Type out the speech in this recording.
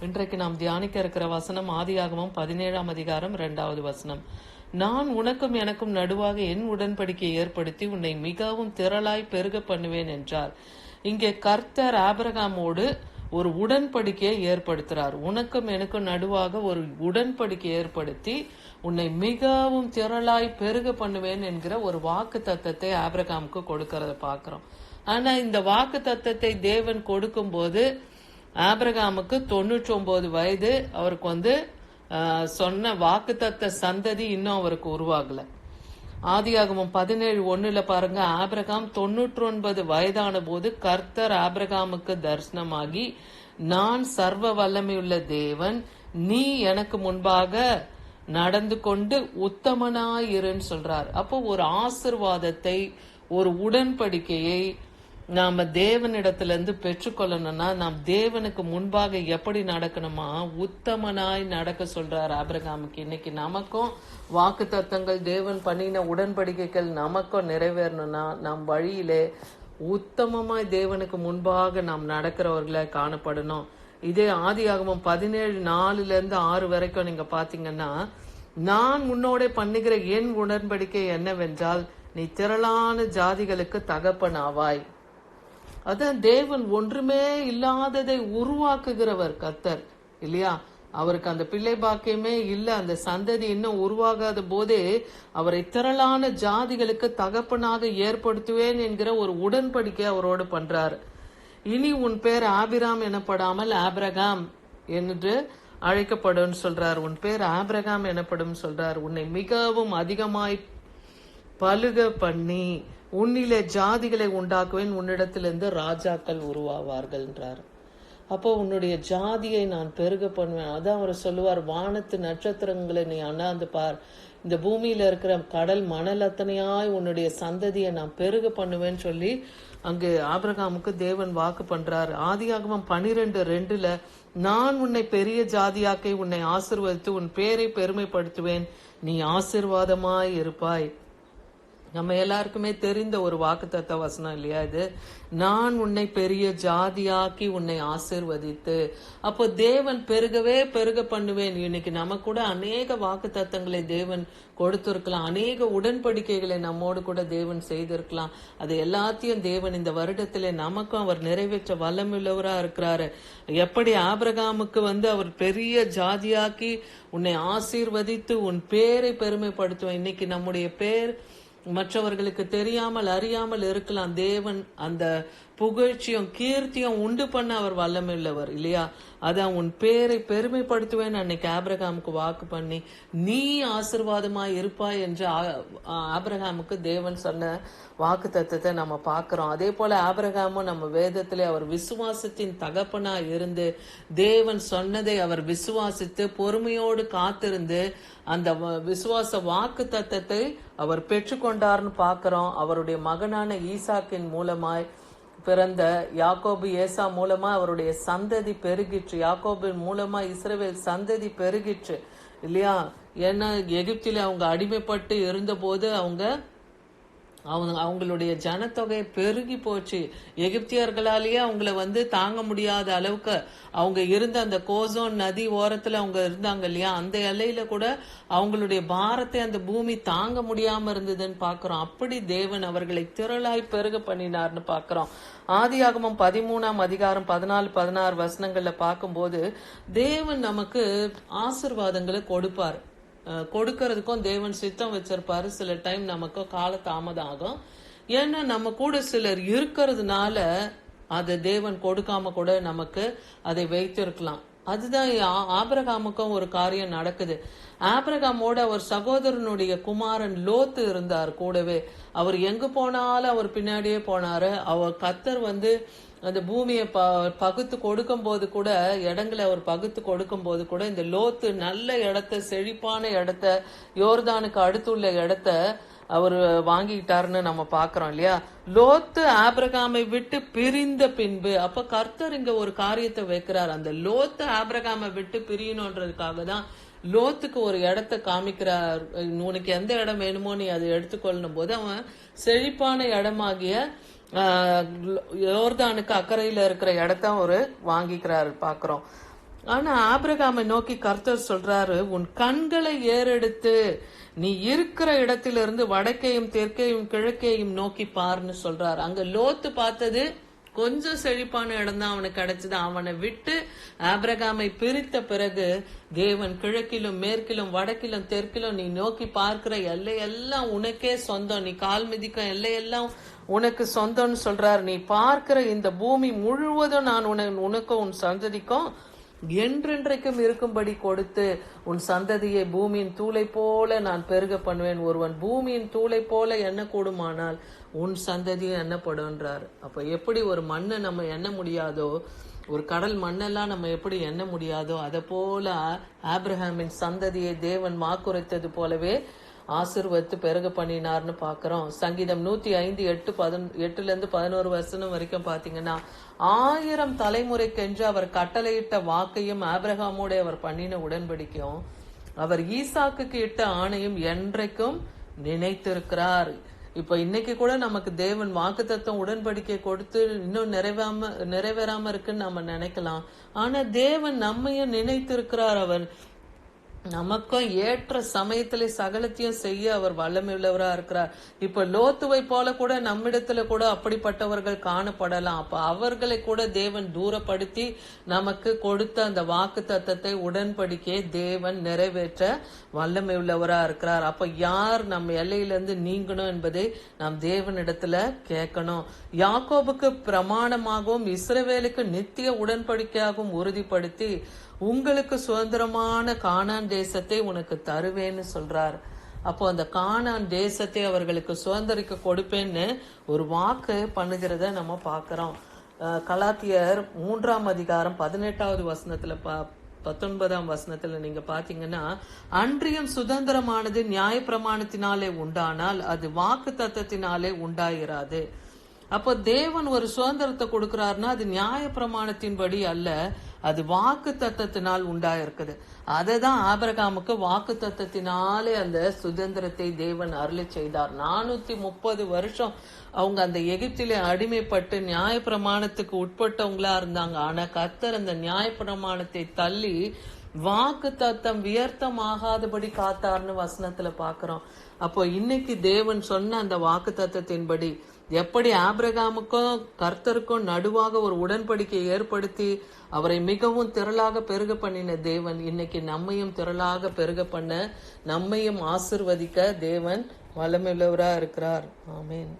இன்றைக்கு நாம் தியானிக்க இருக்கிற வசனம் ஆதியாகமம் 17ஆம் அதிகாரம் 2வது வசனம். நான் உனக்கும் எனக்கும் நடுவாக என் உடன்படிக்கையை ஏற்படுத்தி உன்னை மிகவும் திரளாய் பெருக பண்ணுவேன் என்றார். இங்கே கர்த்தர் ஆபிரகாமோடு ஒரு உடன்படிக்கையை ஏற்படுத்துறார். உனக்கும் எனக்கும் நடுவாக ஒரு உடன்படிக்கை ஏற்படுத்தி உன்னை மிகவும் திரளாய் பெருக பண்ணுவேன் என்கிற ஒரு வாக்கு தத்தத்தை ஆபிரகாமுக்கு கொடுக்கறத பாக்குறோம். ஆனா இந்த வாக்கு தத்தத்தை தேவன் கொடுக்கும் போது ஆபிரகாமுக்கு 99 வயது. அவருக்கு சொன்ன வாக்குத்தத்த சந்ததி இன்னும் அவருக்கு உருவாகல. ஆதியாகமம் 17:1 பாருங்க, ஆபிரகாம் 99 வயதான போது கர்த்தர் ஆபிரகாமுக்கு தரிசனமாகி, நான் சர்வ வல்லமையுள்ள தேவன், நீ எனக்கு முன்பாக நடந்து கொண்டு உத்தமனாயிருன்னு சொல்றார். அப்போ ஒரு ஆசிர்வாதத்தை, ஒரு உடன்படிக்கையை நாம தேவனிடத்திலிருந்து பெற்றுக்கொள்ளணும்னா நாம் தேவனுக்கு முன்பாக எப்படி நடக்கணுமா? உத்தமனாய் நடக்க சொல்றார் ஆபிரகாமுக்கு. இன்னைக்கு நமக்கும் வாக்கு தத்தங்கள், தேவன் பண்ணின உடன்படிக்கைகள் நமக்கும் நிறைவேறணும்னா நம் வழியிலே உத்தமமாய் தேவனுக்கு முன்பாக நாம் நடக்கிறவர்களாய் காணப்படணும். இதே ஆதியாகமம் 17:4-6 வரைக்கும் நீங்க பாத்தீங்கன்னா, நான் உன்னோட பண்ணுகிற என் உடன்படிக்கை என்னவென்றால், நீ திரளான ஜாதிகளுக்கு தகப்பன் ஆவாய். அதான் தேவன் ஒன்றுமே இல்லாததை உருவாக்குகிறவர் கர்த்தர் இல்லையா? அவருக்கு அந்த பிள்ளை பாக்கியமே இல்ல, அந்த சந்ததி இன்னும் உருவாகாத போதே அவரை திரளான ஜாதிகளுக்கு தகப்பனாக ஏற்படுத்துவேன் என்கிற ஒரு உடன்படிக்கை அவரோடு பண்றாரு. இனி உன் பேர் ஆபிராம் எனப்படாமல் ஆபிரகாம் என்று அழைக்கப்படும் சொல்றார். உன் பேர் ஆபிரகாம் எனப்படும் சொல்றார். உன்னை மிகவும் அதிகமாய் பலுக பண்ணி உன்னிலே ஜாதிகளை உண்டாக்குவேன், உன்னிடத்திலிருந்து ராஜாக்கள் உருவாவார்கள் என்றார். அப்போ உன்னுடைய ஜாதியை நான் பெருக பண்ணுவேன். அதான் அவர் சொல்லுவார், வானத்து நட்சத்திரங்களை நீ அண்ணாந்து பார், இந்த பூமியில இருக்கிற கடல் மணல் அத்தனையாய் உன்னுடைய சந்ததியை நான் பெருக பண்ணுவேன்னு சொல்லி அங்கு ஆபிரகாமுக்கு தேவன் வாக்கு பண்றார். ஆதியாகமம் 12:2 நான் உன்னை பெரிய ஜாதியாக்கி உன்னை ஆசீர்வதித்து உன் பேரை பெருமைப்படுத்துவேன், நீ ஆசீர்வாதமாய் இருப்பாய். நம்ம எல்லாருக்குமே தெரிந்த ஒரு வாக்குத்தத்த வசனம் இல்லையா இது? நான் உன்னை பெரிய ஜாதியாக்கி உன்னை ஆசீர்வதித்து. அப்போ தேவன் பெருகவே பெருக பண்ணுவேன். இன்னைக்கு நம்ம கூட அநேக வாக்குத்தத்தங்களை தேவன் கொடுத்திருக்கலாம், அநேக உடன்படிக்கைகளை நம்மோடு கூட தேவன் செய்திருக்கலாம். அது எல்லாத்தையும் தேவன் இந்த வருடத்திலே நமக்கும் அவர் நிறைவேற்ற வல்லமுள்ளவரா இருக்கிறாரு. எப்படி ஆபிரகாமுக்கு அவர் பெரிய ஜாதியாக்கி உன்னை ஆசீர்வதித்து உன் பேரை பெருமைப்படுத்துவேன். இன்னைக்கு நம்முடைய பேர் மற்றவர்களுக்கு தெரியாமல் அறியாமல் இருக்கலாம். தேவன் அந்த புகழ்ச்சியும் கீர்த்தியும் உண்டு பண்ண அவர் வல்லமையுள்ளவர் இல்லையா? அதான் உன் பேரை பெருமைப்படுத்துவேன் அன்னைக்கு ஆபிரகாமுக்கு வாக்கு பண்ணி நீ ஆசீர்வாதமாய் இருப்பாய் என்று ஆபிரகாமுக்கு தேவன் சொன்ன வாக்கு தத்தத்தை நம்ம பார்க்கிறோம். அதே போல ஆபிரகாமும் நம்ம வேதத்திலே அவர் விசுவாசத்தின் தகப்பனா இருந்து தேவன் சொன்னதை அவர் விசுவாசித்து பொறுமையோடு காத்திருந்து அந்த விசுவாச வாக்கு தத்தத்தை அவர் பெற்றுக்கொண்டார்னு பார்க்கிறோம். அவருடைய மகனான ஈசாக்கின் மூலமாய் பிறந்த யாக்கோபு ஏசா மூலமா அவருடைய சந்ததி பெருகிற்று. யாக்கோபின் மூலமா இஸ்ரவேல் சந்ததி பெருகிற்று இல்லையா? ஏன்னா எகிப்தில அவங்க அடிமைப்பட்டு இருந்த போது அவங்களுடைய ஜனத்தொகை பெருகி போச்சு. எகிப்தியர்களாலேயே அவங்கள தாங்க முடியாத அளவுக்கு அவங்க இருந்த அந்த கோசோன் நதி ஓரத்துல அவங்க இருந்தாங்க இல்லையா? அந்த எல்லையில கூட அவங்களுடைய பாரத்தை அந்த பூமி தாங்க முடியாம இருந்ததுன்னு பாக்குறோம். அப்படி தேவன் அவர்களை திரளாய் பெருக பண்ணினார்னு பாக்குறோம். ஆதியாகமம் 13ஆம் அதிகாரம் 14-16 வசனங்கள்ல பார்க்கும்போது தேவன் நமக்கு ஆசீர்வாதங்களை கொடுப்பார். கொடுக்கறதுக்கும் தேவன் சித்தம் வச்சிருப்பாரு. சில டைம் நமக்கு கால தாமதம் ஆகும். ஏன்னா நம்ம கூட சிலர் இருக்கிறதுனால அதை தேவன் கொடுக்காம கூட நமக்கு அதை வைத்திருக்கலாம். அதுதான் ஆபிரகாமுக்கும் ஒரு காரியம் நடக்குது. ஆபிரகாமோட அவர் சகோதரனுடைய குமாரன் லோத்து இருந்தார் கூடவே. அவர் எங்க போனாலும் அவர் பின்னாடியே போனாரு. அவர் கர்த்தர் அந்த பூமியை பகுத்து கொடுக்கும் போது கூட, இடங்களை அவர் பகுத்து கொடுக்கும் போது கூட இந்த லோத்து நல்ல இடத்த, செழிப்பான இடத்த, யோர்தானுக்கு அடுத்துள்ள இடத்த அவர் வாங்கிட்டாருன்னு நம்ம பாக்குறோம் இல்லையா? லோத்து ஆபிரகாமை விட்டு பிரிந்த பின்பு அப்ப கர்த்தர் இங்க ஒரு காரியத்தை வைக்கிறார். அந்த லோத்து ஆபிரகாமை விட்டு பிரியணுன்றதுக்காக தான் லோத்துக்கு ஒரு இடத்த காமிக்கிறார். உனக்கு எந்த இடம் வேணுமோ நீ அதை எடுத்துக்கொள்ளும் போது அவன் செழிப்பான இடமாகிய யோர்தானுக்கு அக்கறையில இருக்கிற இடத்த ஒரு வாங்கிக்கிறாரு பாக்குறோம். ஆனா ஆபிரகாமை நோக்கி கர்த்தர் சொல்றாரு, உன் கண்களை ஏறெடுத்து நீ இருக்கிற இடத்திலிருந்து வடக்கையும் தெற்கையும் கிழக்கையும் நோக்கி பாருன்னு சொல்றாரு. அங்க லோத்து பார்த்தது கொஞ்சம் செழிப்பான இடம் தான் அவனுக்கு கிடைச்சது. அவனை விட்டு ஆபிரகாமை பிரித்த பிறகு தேவன் கிழக்கிலும் மேற்கிலும் வடக்கிலும் தெற்கிலும் நீ நோக்கி பார்க்கிற எல்லையெல்லாம் உனக்கே சொந்தம், நீ கால் மிதிக்கும் எல்லையெல்லாம் உனக்கு சொந்தம்னு சொல்றாரு. நீ பார்க்கிற இந்த பூமி முழுவதும் நான் உனக்கும் உன் சந்ததிக்கும் என்றென்றைக்கும் இருக்கும்படி கொடுத்து உன் சந்ததியை பூமியின் தூளை போல நான் பெருக பண்ணுவேன். ஒருவன் பூமியின் தூளை போல எண்ண கூடுமானால் உன் சந்ததியை எண்ணப்படுன்றார். அப்ப எப்படி ஒரு மண்ணை நம்ம எண்ண முடியாதோ, ஒரு கடல் மண்ணெல்லாம் நம்ம எப்படி எண்ண முடியாதோ, அதை போல ஆபிரகாமின் சந்ததியை தேவன் வாக்குரைத்தது போலவே ஆசீர்வதித்து பெருக பண்ணினார்னு பாக்குறோம். சங்கீதம் 105:8-11 வசனம் வரைக்கும் பாத்தீங்கன்னா, 1000 தலைமுறைக்கென்று அவர் கட்டளையிட்ட வாக்கையும் ஆபிரகாமோட அவர் பண்ணின உடன்படிக்கையும் அவர் ஈசாக்குக்கு இட்ட ஆணையும் என்றைக்கும் நினைத்திருக்கிறார். இப்ப இன்னைக்கு கூட நமக்கு தேவன் வாக்குத்தத்தம் உடன்படிக்கை கொடுத்து இன்னும் நிறைவேறாம இருக்குன்னு நம்ம நினைக்கலாம். ஆனா தேவன் நம்மையும் நினைத்திருக்கிறார். அவர் நமக்கும் ஏற்ற சமயத்திலே சகலத்தையும் செய்ய அவர் வல்லமை உள்ளவரா இருக்கிறார். இப்ப லோத்துவை போல கூட நம்மிடத்துல கூட அப்படிப்பட்டவர்கள் காணப்படலாம். அப்ப அவர்களை கூட தேவன் தூரப்படுத்தி நமக்கு கொடுத்த அந்த வாக்கு தத்தத்தை உடன்படிக்கையை தேவன் நிறைவேற்ற வல்லமை உள்ளவரா இருக்கிறார். அப்ப யார் நம்ம எல்லையிலிருந்து நீங்கணும் என்பதை நாம் தேவனிடத்துல கேட்கணும். யாக்கோபுக்கு பிரமாணமாகவும் இஸ்ரவேலுக்கு நித்திய உடன்படிக்கையாகவும் உறுதிப்படுத்தி உங்களுக்கு சுதந்திரமான கானான் தேசத்தை உனக்கு தருவேன்னு சொல்றார். அப்போ அந்த கானான் தேசத்தை அவர்களுக்கு சுதந்திரிக்க கொடுப்பேன்னு ஒரு வாக்கு பண்ணுகிறத நம்ம பாக்கிறோம். கலாத்தியர் 3:18 வசனத்துல 19 வசனத்துல நீங்க பாத்தீங்கன்னா, அன்றியும் சுதந்திரமானது நியாய பிரமாணத்தினாலே உண்டானால் அது வாக்கு தத்தத்தினாலே உண்டாயிராது. அப்போ தேவன் ஒரு சுதந்திரத்தை கொடுக்கிறாருன்னா அது நியாய பிரமாணத்தின்படி அல்ல, அது வாக்கு தத்தத்தினால் உண்டாயிருக்குது. அததான் ஆபிரகாமுக்கு வாக்கு தத்தத்தினாலே அந்த சுதந்திரத்தை தேவன் அருளி செய்தார். 430 வருஷம் அவங்க அந்த எகிப்திலே அடிமைப்பட்டு நியாய பிரமாணத்துக்கு உட்பட்டவங்களா இருந்தாங்க. ஆனா கர்த்தர் அந்த நியாய பிரமாணத்தை தள்ளி வாக்கு தத்தம் வியர்த்தம் ஆகாதபடி காத்தார்னு வசனத்துல பாக்குறோம். அப்போ இன்னைக்கு தேவன் சொன்ன அந்த வாக்கு தத்தத்தின்படி எப்படி ஆபிரகாமுக்கும் கர்த்தருக்கும் நடுவாக ஒரு உடன்படிக்கை ஏற்படுத்தி அவரை மிகவும் திரளாக பெருக பண்ணின தேவன் இன்னைக்கு நம்மையும் திரளாக பெருக பண்ண, நம்மையும் ஆசிர்வதிக்க தேவன் வல்லமையுள்ளவரா இருக்கிறார். ஆமென்.